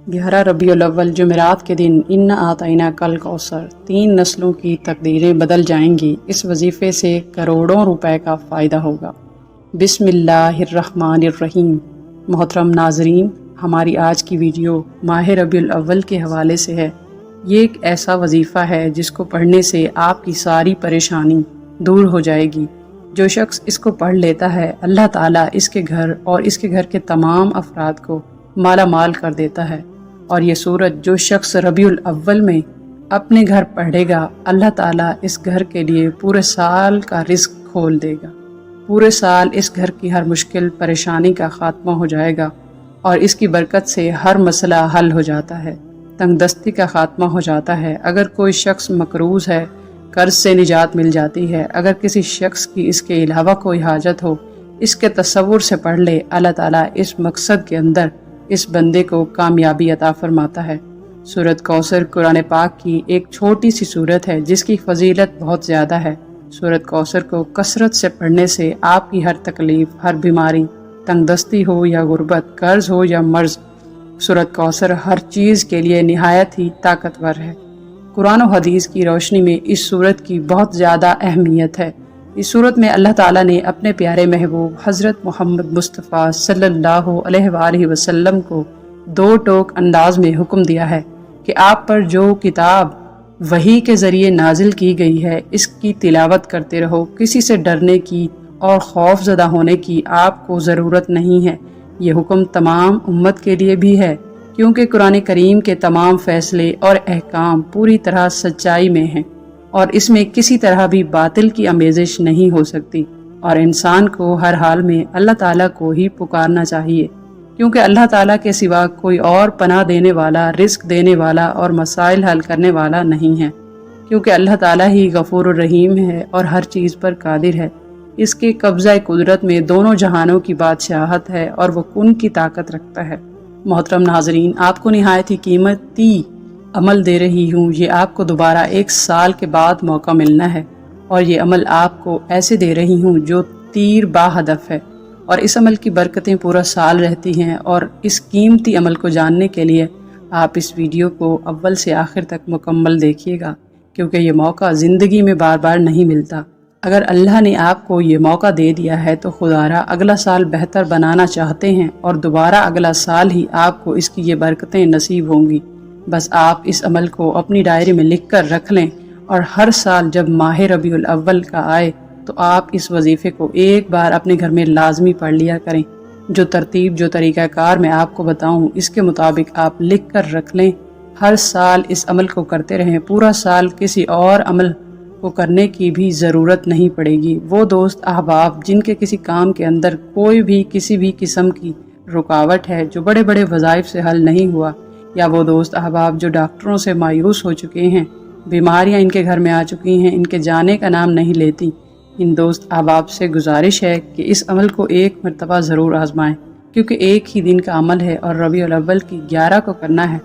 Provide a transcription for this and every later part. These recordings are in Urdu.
11 ربیع الاول جمعرات کے دن انا آتینا کل کوثر 3 نسلوں کی تقدیریں بدل جائیں گی۔ اس وظیفے سے کروڑوں روپے کا فائدہ ہوگا۔ بسم اللہ الرحمن الرحیم۔ محترم ناظرین، ہماری آج کی ویڈیو ماہ ربیع الاول کے حوالے سے ہے۔ یہ ایک ایسا وظیفہ ہے جس کو پڑھنے سے آپ کی ساری پریشانی دور ہو جائے گی۔ جو شخص اس کو پڑھ لیتا ہے، اللہ تعالیٰ اس کے گھر اور اس کے گھر کے تمام افراد کو مالا مال کر دیتا ہے۔ اور یہ سورت جو شخص ربیع الاول میں اپنے گھر پڑھے گا، اللہ تعالیٰ اس گھر کے لیے پورے سال کا رزق کھول دے گا۔ پورے سال اس گھر کی ہر مشکل پریشانی کا خاتمہ ہو جائے گا اور اس کی برکت سے ہر مسئلہ حل ہو جاتا ہے، تنگ دستی کا خاتمہ ہو جاتا ہے۔ اگر کوئی شخص مقروض ہے، قرض سے نجات مل جاتی ہے۔ اگر کسی شخص کی اس کے علاوہ کوئی حاجت ہو، اس کے تصور سے پڑھ لے، اللہ تعالیٰ اس مقصد کے اندر اس بندے کو کامیابی عطا فرماتا ہے۔ سورت کوثر قرآن پاک کی ایک چھوٹی سی سورت ہے جس کی فضیلت بہت زیادہ ہے۔ سورت کوثر کو کثرت سے پڑھنے سے آپ کی ہر تکلیف، ہر بیماری، تنگ دستی ہو یا غربت، قرض ہو یا مرض، سورت کوثر ہر چیز کے لیے نہایت ہی طاقتور ہے۔ قرآن و حدیث کی روشنی میں اس سورت کی بہت زیادہ اہمیت ہے۔ اس سورت میں اللہ تعالیٰ نے اپنے پیارے محبوب حضرت محمد مصطفیٰ صلی اللہ علیہ وآلہ وسلم کو 2 ٹوک انداز میں حکم دیا ہے کہ آپ پر جو کتاب وحی کے ذریعے نازل کی گئی ہے، اس کی تلاوت کرتے رہو۔ کسی سے ڈرنے کی اور خوف زدہ ہونے کی آپ کو ضرورت نہیں ہے۔ یہ حکم تمام امت کے لیے بھی ہے، کیونکہ قرآن کریم کے تمام فیصلے اور احکام پوری طرح سچائی میں ہیں اور اس میں کسی طرح بھی باطل کی آمیزش نہیں ہو سکتی، اور انسان کو ہر حال میں اللہ تعالیٰ کو ہی پکارنا چاہیے، کیونکہ اللہ تعالیٰ کے سوا کوئی اور پناہ دینے والا، رزق دینے والا اور مسائل حل کرنے والا نہیں ہے، کیونکہ اللہ تعالیٰ ہی غفور الرحیم ہے اور ہر چیز پر قادر ہے۔ اس کے قبضہ قدرت میں دونوں جہانوں کی بادشاہت ہے اور وہ کن کی طاقت رکھتا ہے۔ محترم ناظرین، آپ کو نہایت ہی قیمتی عمل دے رہی ہوں۔ یہ آپ کو دوبارہ 1 سال کے بعد موقع ملنا ہے، اور یہ عمل آپ کو ایسے دے رہی ہوں جو تیر با ہدف ہے، اور اس عمل کی برکتیں پورا سال رہتی ہیں۔ اور اس قیمتی عمل کو جاننے کے لیے آپ اس ویڈیو کو اول سے آخر تک مکمل دیکھیے گا، کیونکہ یہ موقع زندگی میں بار بار نہیں ملتا۔ اگر اللہ نے آپ کو یہ موقع دے دیا ہے تو خدارا اگلا سال بہتر بنانا چاہتے ہیں، اور دوبارہ اگلا سال ہی آپ کو اس کی یہ برکتیں نصیب ہوں گی۔ بس آپ اس عمل کو اپنی ڈائری میں لکھ کر رکھ لیں، اور ہر سال جب ماہ ربیع الاول کا آئے تو آپ اس وظیفے کو ایک بار اپنے گھر میں لازمی پڑھ لیا کریں۔ جو ترتیب، جو طریقہ کار میں آپ کو بتاؤں، اس کے مطابق آپ لکھ کر رکھ لیں۔ ہر سال اس عمل کو کرتے رہیں۔ پورا سال کسی اور عمل کو کرنے کی بھی ضرورت نہیں پڑے گی۔ وہ دوست احباب جن کے کسی کام کے اندر کوئی بھی کسی بھی قسم کی رکاوٹ ہے، جو بڑے بڑے وظائف سے حل نہیں ہوا، یا وہ دوست احباب جو ڈاکٹروں سے مایوس ہو چکے ہیں، بیماریاں ان کے گھر میں آ چکی ہیں، ان کے جانے کا نام نہیں لیتی، ان دوست احباب سے گزارش ہے کہ اس عمل کو ایک مرتبہ ضرور آزمائیں، کیونکہ ایک ہی دن کا عمل ہے اور ربیع الاول کی 11 کو کرنا ہے۔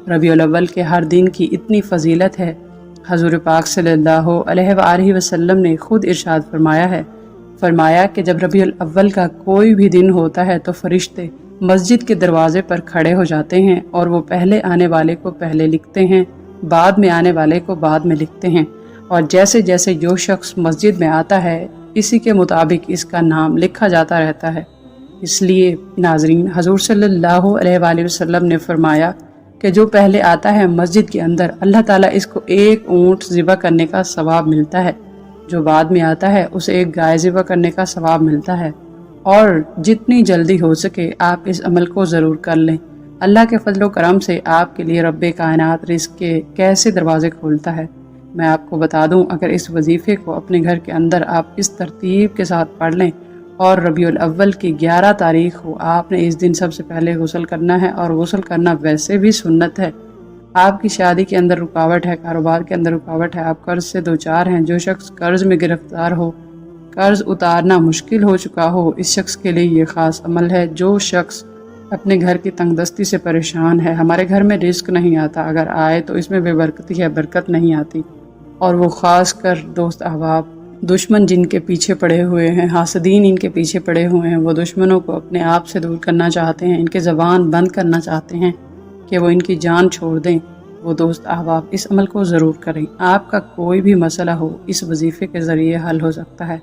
ربیع الاول کے ہر دن کی اتنی فضیلت ہے، حضور پاک صلی اللہ علیہ وآلہ وسلم نے خود ارشاد فرمایا کہ جب ربیع الاول کا کوئی بھی دن ہوتا ہے تو فرشتے مسجد کے دروازے پر کھڑے ہو جاتے ہیں، اور وہ پہلے آنے والے کو پہلے لکھتے ہیں، بعد میں آنے والے کو بعد میں لکھتے ہیں، اور جیسے جیسے جو شخص مسجد میں آتا ہے اسی کے مطابق اس کا نام لکھا جاتا رہتا ہے۔ اس لیے ناظرین، حضور صلی اللہ علیہ وآلہ وسلم نے فرمایا کہ جو پہلے آتا ہے مسجد کے اندر، اللہ تعالیٰ اس کو 1 اونٹ ذبح کرنے کا ثواب ملتا ہے، جو بعد میں آتا ہے اسے 1 گائے ذبح کرنے کا ثواب ملتا ہے۔ اور جتنی جلدی ہو سکے آپ اس عمل کو ضرور کر لیں۔ اللہ کے فضل و کرم سے آپ کے لیے رب کائنات رزق کے کیسے دروازے کھولتا ہے۔ میں آپ کو بتا دوں، اگر اس وظیفے کو اپنے گھر کے اندر آپ اس ترتیب کے ساتھ پڑھ لیں، اور ربیع الاول کی 11 تاریخ ہو، آپ نے اس دن سب سے پہلے غسل کرنا ہے، اور غسل کرنا ویسے بھی سنت ہے۔ آپ کی شادی کے اندر رکاوٹ ہے، کاروبار کے اندر رکاوٹ ہے، آپ قرض سے 2-4 ہیں، جو شخص قرض میں گرفتار ہو، قرض اتارنا مشکل ہو چکا ہو، اس شخص کے لیے یہ خاص عمل ہے۔ جو شخص اپنے گھر کی تنگ دستی سے پریشان ہے، ہمارے گھر میں رزق نہیں آتا، اگر آئے تو اس میں بے برکتی ہے، برکت نہیں آتی، اور وہ خاص کر دوست احباب، دشمن جن کے پیچھے پڑے ہوئے ہیں، حاسدین ان کے پیچھے پڑے ہوئے ہیں، وہ دشمنوں کو اپنے آپ سے دور کرنا چاہتے ہیں، ان کے زبان بند کرنا چاہتے ہیں کہ وہ ان کی جان چھوڑ دیں، وہ دوست احباب اس عمل کو ضرور کریں۔ آپ کا کوئی بھی مسئلہ ہو اس وظیفے کے ذریعے حل ہو سکتا ہے۔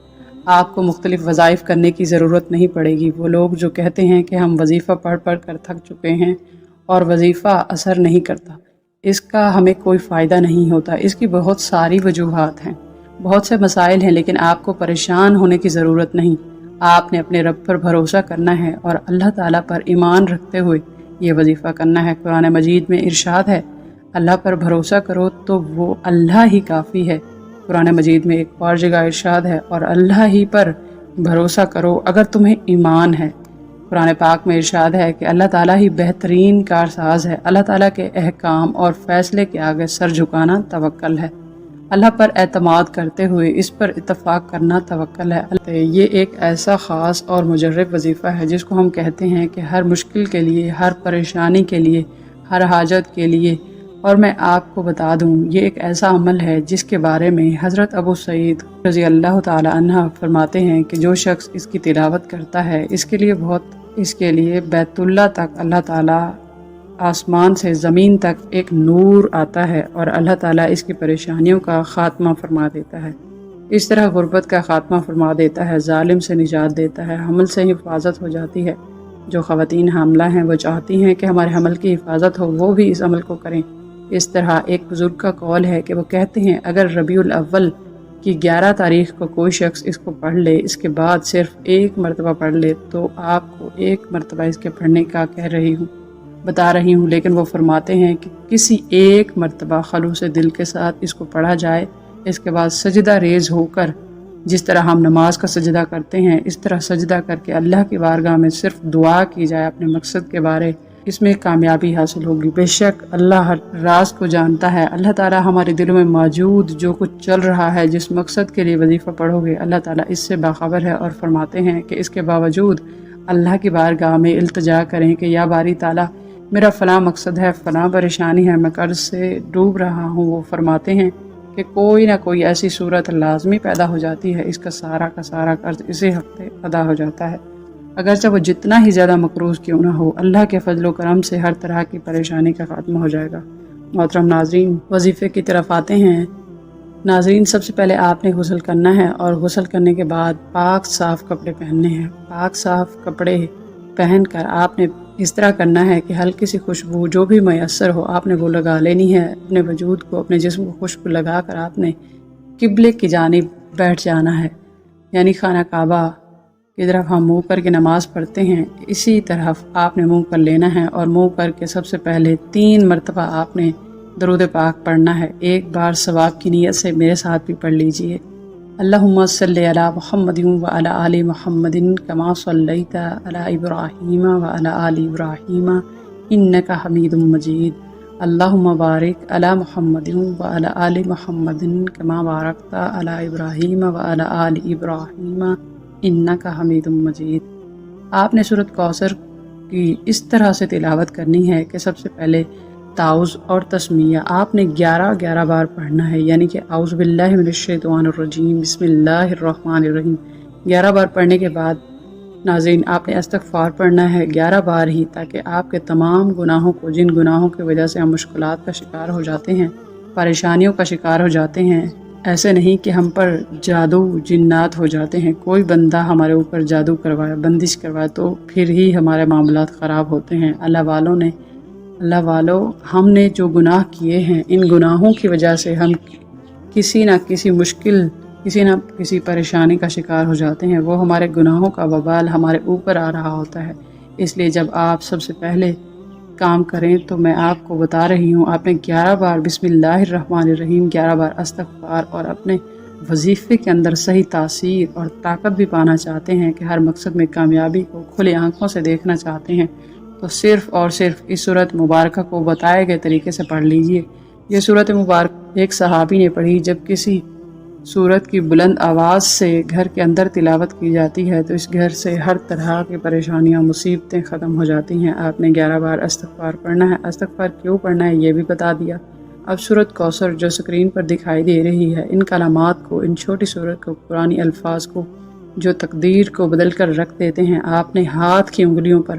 آپ کو مختلف وظائف کرنے کی ضرورت نہیں پڑے گی۔ وہ لوگ جو کہتے ہیں کہ ہم وظیفہ پڑھ پڑھ کر تھک چکے ہیں اور وظیفہ اثر نہیں کرتا، اس کا ہمیں کوئی فائدہ نہیں ہوتا، اس کی بہت ساری وجوہات ہیں، بہت سے مسائل ہیں، لیکن آپ کو پریشان ہونے کی ضرورت نہیں۔ آپ نے اپنے رب پر بھروسہ کرنا ہے اور اللہ تعالیٰ پر ایمان رکھتے ہوئے یہ وظیفہ کرنا ہے۔ قرآن مجید میں ارشاد ہے، اللہ پر بھروسہ کرو تو وہ اللہ ہی کافی ہے۔ قرآن مجید میں ایک اور جگہ ارشاد ہے، اور اللہ ہی پر بھروسہ کرو اگر تمہیں ایمان ہے۔ قرآن پاک میں ارشاد ہے کہ اللہ تعالیٰ ہی بہترین کارساز ہے۔ اللہ تعالیٰ کے احکام اور فیصلے کے آگے سر جھکانا توکل ہے۔ اللہ پر اعتماد کرتے ہوئے اس پر اتفاق کرنا توکل ہے۔ یہ ایک ایسا خاص اور مجرب وظیفہ ہے جس کو ہم کہتے ہیں کہ ہر مشکل کے لیے، ہر پریشانی کے لیے، ہر حاجت کے لیے۔ اور میں آپ کو بتا دوں، یہ ایک ایسا عمل ہے جس کے بارے میں حضرت ابو سعید رضی اللہ تعالی عنہ فرماتے ہیں کہ جو شخص اس کی تلاوت کرتا ہے اس کے لیے بیت اللہ تک اللہ تعالیٰ آسمان سے زمین تک ایک نور آتا ہے، اور اللہ تعالیٰ اس کی پریشانیوں کا خاتمہ فرما دیتا ہے۔ اس طرح غربت کا خاتمہ فرما دیتا ہے، ظالم سے نجات دیتا ہے، حمل سے حفاظت ہو جاتی ہے۔ جو خواتین حاملہ ہیں وہ چاہتی ہیں کہ ہمارے حمل کی حفاظت ہو، وہ بھی اس عمل کو کریں۔ اس طرح ایک بزرگ کا قول ہے کہ وہ کہتے ہیں اگر ربیع الاول کی 11 تاریخ کو کوئی شخص اس کو پڑھ لے، اس کے بعد صرف ایک مرتبہ پڑھ لے، تو آپ کو ایک مرتبہ اس کے پڑھنے کا بتا رہی ہوں، لیکن وہ فرماتے ہیں کہ کسی ایک مرتبہ خلوص دل کے ساتھ اس کو پڑھا جائے، اس کے بعد سجدہ ریز ہو کر، جس طرح ہم نماز کا سجدہ کرتے ہیں اس طرح سجدہ کر کے اللہ کی بارگاہ میں صرف دعا کی جائے اپنے مقصد کے بارے، اس میں کامیابی حاصل ہوگی۔ بے شک اللہ ہر راز کو جانتا ہے۔ اللہ تعالیٰ ہمارے دلوں میں موجود جو کچھ چل رہا ہے، جس مقصد کے لیے وظیفہ پڑھو گے، اللہ تعالیٰ اس سے باخبر ہے، اور فرماتے ہیں کہ اس کے باوجود اللہ کی بارگاہ میں التجا کریں کہ یا باری تعالیٰ میرا فلاں مقصد ہے، فلاں پریشانی ہے، میں قرض سے ڈوب رہا ہوں۔ وہ فرماتے ہیں کہ کوئی نہ کوئی ایسی صورت لازمی پیدا ہو جاتی ہے، اس کا سارا قرض اسی ہفتے ادا ہو جاتا ہے، اگرچہ وہ جتنا ہی زیادہ مقروض کیوں نہ ہو۔ اللہ کے فضل و کرم سے ہر طرح کی پریشانی کا خاتمہ ہو جائے گا۔ محترم ناظرین، وظیفے کی طرف آتے ہیں۔ ناظرین، سب سے پہلے آپ نے غسل کرنا ہے، اور غسل کرنے کے بعد پاک صاف کپڑے پہننے ہیں۔ پاک صاف کپڑے پہن کر آپ نے اس طرح کرنا ہے کہ ہلکی سی خوشبو جو بھی میسر ہو آپ نے وہ لگا لینی ہے۔ اپنے وجود کو، اپنے جسم کو خوشبو لگا کر آپ نے قبلے کی جانب بیٹھ جانا ہے، یعنی خانہ کعبہ کی طرف ہم منہ کر کے نماز پڑھتے ہیں، اسی طرف آپ نے منہ کر لینا ہے، اور منہ کر کے سب سے پہلے 3 مرتبہ آپ نے درود پاک پڑھنا ہے۔ ایک بار ثواب کی نیت سے میرے ساتھ بھی پڑھ لیجئے۔ اللہم صلی علی محمد وعلی آل محمد کما صلیت علی ابراہیم وعلی آل ابراہیم انک حمید مجید۔ اللہم بارک علی محمد وعلی آل محمد کما بارکت علی ابراہیم وعلی آل ابراہیم انک حمید مجید۔ آپ نے سورۃ کوثر کی اس طرح سے تلاوت کرنی ہے کہ سب سے پہلے تعوذ اور تسمیہ آپ نے 11 بار پڑھنا ہے، یعنی کہ اعوذ باللہ من الشیطان الرجیم بسم اللہ الرحمن الرحیم 11 بار پڑھنے کے بعد ناظرین آپ نے استغفار پڑھنا ہے 11 بار ہی، تاکہ آپ کے تمام گناہوں کو، جن گناہوں کی وجہ سے ہم مشکلات کا شکار ہو جاتے ہیں، پریشانیوں کا شکار ہو جاتے ہیں، ایسے نہیں کہ ہم پر جادو جنات ہو جاتے ہیں، کوئی بندہ ہمارے اوپر جادو کروائے، بندش کروائے تو پھر ہی ہمارے معاملات خراب ہوتے ہیں۔ اللہ والو ہم نے جو گناہ کیے ہیں، ان گناہوں کی وجہ سے ہم کسی نہ کسی مشکل، کسی نہ کسی پریشانی کا شکار ہو جاتے ہیں، وہ ہمارے گناہوں کا وبال ہمارے اوپر آ رہا ہوتا ہے۔ اس لیے جب آپ سب سے پہلے کام کریں تو میں آپ کو بتا رہی ہوں، آپ نے 11 بار بسم اللہ الرحمن الرحیم، 11 بار استغفار، اور اپنے وظیفے کے اندر صحیح تاثیر اور طاقت بھی پانا چاہتے ہیں کہ ہر مقصد میں کامیابی کو کھلے آنکھوں سے دیکھنا چاہتے ہیں، تو صرف اور صرف اس سورت مبارکہ کو بتائے گئے طریقے سے پڑھ لیجئے۔ یہ سورت مبارکہ ایک صحابی نے پڑھی۔ جب کسی سورت کی بلند آواز سے گھر کے اندر تلاوت کی جاتی ہے تو اس گھر سے ہر طرح کی پریشانیاں، مصیبتیں ختم ہو جاتی ہیں۔ آپ نے 11 بار استغفار پڑھنا ہے۔ استغفار کیوں پڑھنا ہے یہ بھی بتا دیا۔ اب سورت کوثر جو سکرین پر دکھائی دے رہی ہے، ان کلمات کو، ان چھوٹی سورت کو، قرآنی الفاظ کو جو تقدیر کو بدل کر رکھ دیتے ہیں، آپ نے ہاتھ کی انگلیوں پر